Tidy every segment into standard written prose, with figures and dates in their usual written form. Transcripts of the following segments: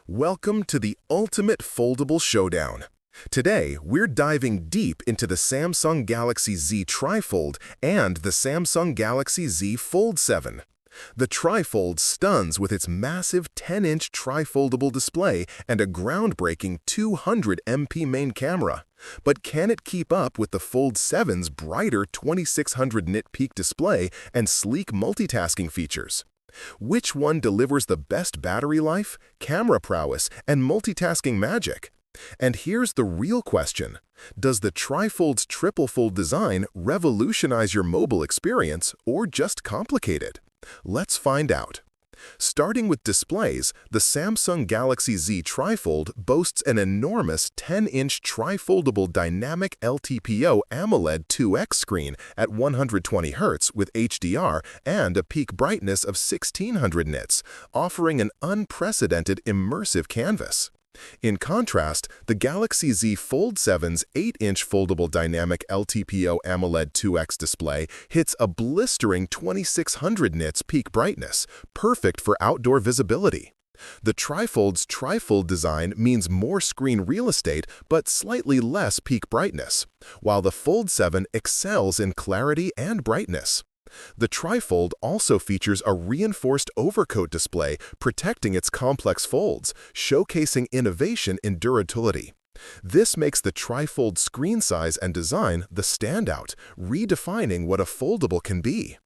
Welcome to the ultimate foldable showdown. Today, we're diving deep into the Samsung Galaxy Z TriFold and the Samsung Galaxy Z Fold7. The TriFold stuns with its massive 10-inch tri-foldable display and a groundbreaking 200MP main camera. But can it keep up with the Fold7's brighter 2600 nit peak display and sleek multitasking features? Which one delivers the best battery life, camera prowess, and multitasking magic? And here's the real question. Does the TriFold's triple fold design revolutionize your mobile experience or just complicate it? Let's find out. Starting with displays, the Samsung Galaxy Z TriFold boasts an enormous 10-inch tri-foldable dynamic LTPO AMOLED 2X screen at 120Hz with HDR and a peak brightness of 1600 nits, offering an unprecedented immersive canvas. In contrast, the Galaxy Z Fold7's 8-inch foldable dynamic LTPO AMOLED 2X display hits a blistering 2600 nits peak brightness, perfect for outdoor visibility. The TriFold's TriFold design means more screen real estate but slightly less peak brightness, while the Fold7 excels in clarity and brightness. The TriFold also features a reinforced overcoat display protecting its complex folds, showcasing innovation in durability. This makes the TriFold screen size and design the standout, redefining what a foldable can be.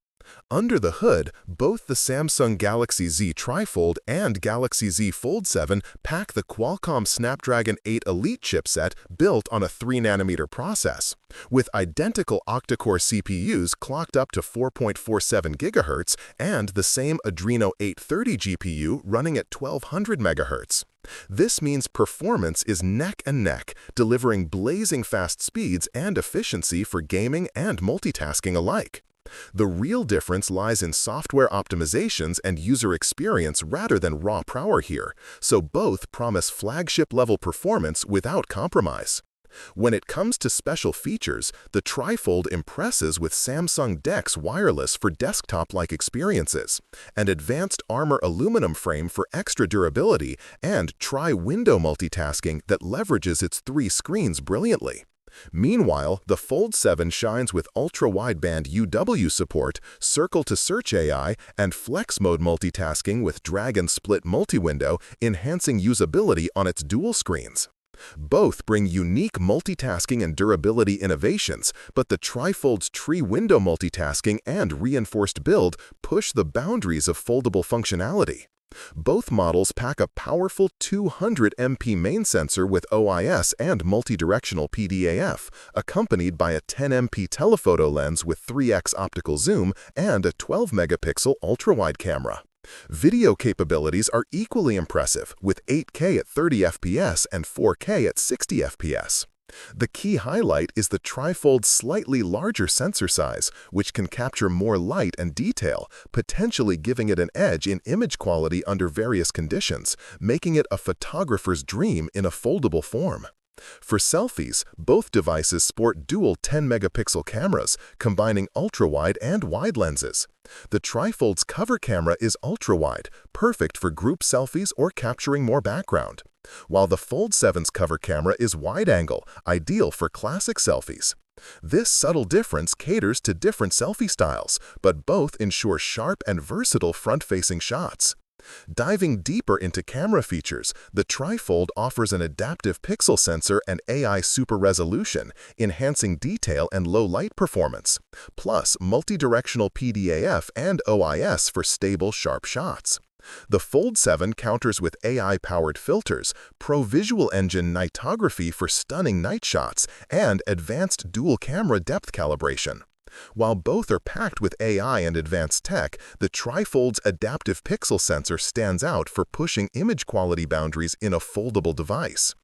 Under the hood, both the Samsung Galaxy Z TriFold and Galaxy Z Fold7 pack the Qualcomm Snapdragon 8 Elite chipset built on a 3nm process. With identical octa-core CPUs clocked up to 4.47 GHz and the same Adreno 830 GPU running at 1200 MHz. This means performance is neck and neck, delivering blazing fast speeds and efficiency for gaming and multitasking alike. The real difference lies in software optimizations and user experience rather than raw power here, so both promise flagship-level performance without compromise. When it comes to special features, the TriFold impresses with Samsung DeX wireless for desktop-like experiences, an advanced Armor aluminum frame for extra durability, and tri-window multitasking that leverages its 3 screens brilliantly. Meanwhile, the Fold7 shines with ultra-wideband UW support, circle-to-search AI, and flex mode multitasking with drag and split multi-window, enhancing usability on its dual screens. Both bring unique multitasking and durability innovations, but the TriFold's tri-window multitasking and reinforced build push the boundaries of foldable functionality. Both models pack a powerful 200MP main sensor with OIS and multidirectional PDAF, accompanied by a 10MP telephoto lens with 3x optical zoom and a 12-megapixel ultra-wide camera. Video capabilities are equally impressive, with 8K at 30 FPS and 4K at 60 FPS. The key highlight is the TriFold's slightly larger sensor size, which can capture more light and detail, potentially giving it an edge in image quality under various conditions, making it a photographer's dream in a foldable form. For selfies, both devices sport dual 10-megapixel cameras, combining ultra-wide and wide lenses. The TriFold's cover camera is ultra-wide, perfect for group selfies or capturing more background, while the Fold7's cover camera is wide-angle, ideal for classic selfies. This subtle difference caters to different selfie styles, but both ensure sharp and versatile front-facing shots. Diving deeper into camera features, the TriFold offers an adaptive pixel sensor and AI super resolution, enhancing detail and low-light performance, plus multidirectional PDAF and OIS for stable, sharp shots. The Fold7 counters with AI-powered filters, Pro Visual Engine nightography for stunning night shots, and advanced dual-camera depth calibration. While both are packed with AI and advanced tech, the TriFold's adaptive pixel sensor stands out for pushing image quality boundaries in a foldable device.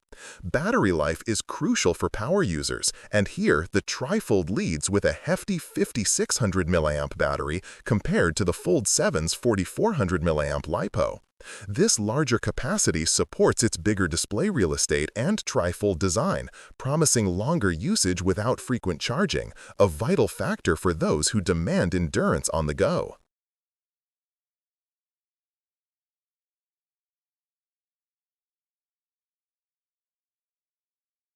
Battery life is crucial for power users, and here the TriFold leads with a hefty 5600 mAh battery compared to the Fold7's 4400 mAh LiPo. This larger capacity supports its bigger display real estate and TriFold design, promising longer usage without frequent charging, a vital factor for those who demand endurance on the go.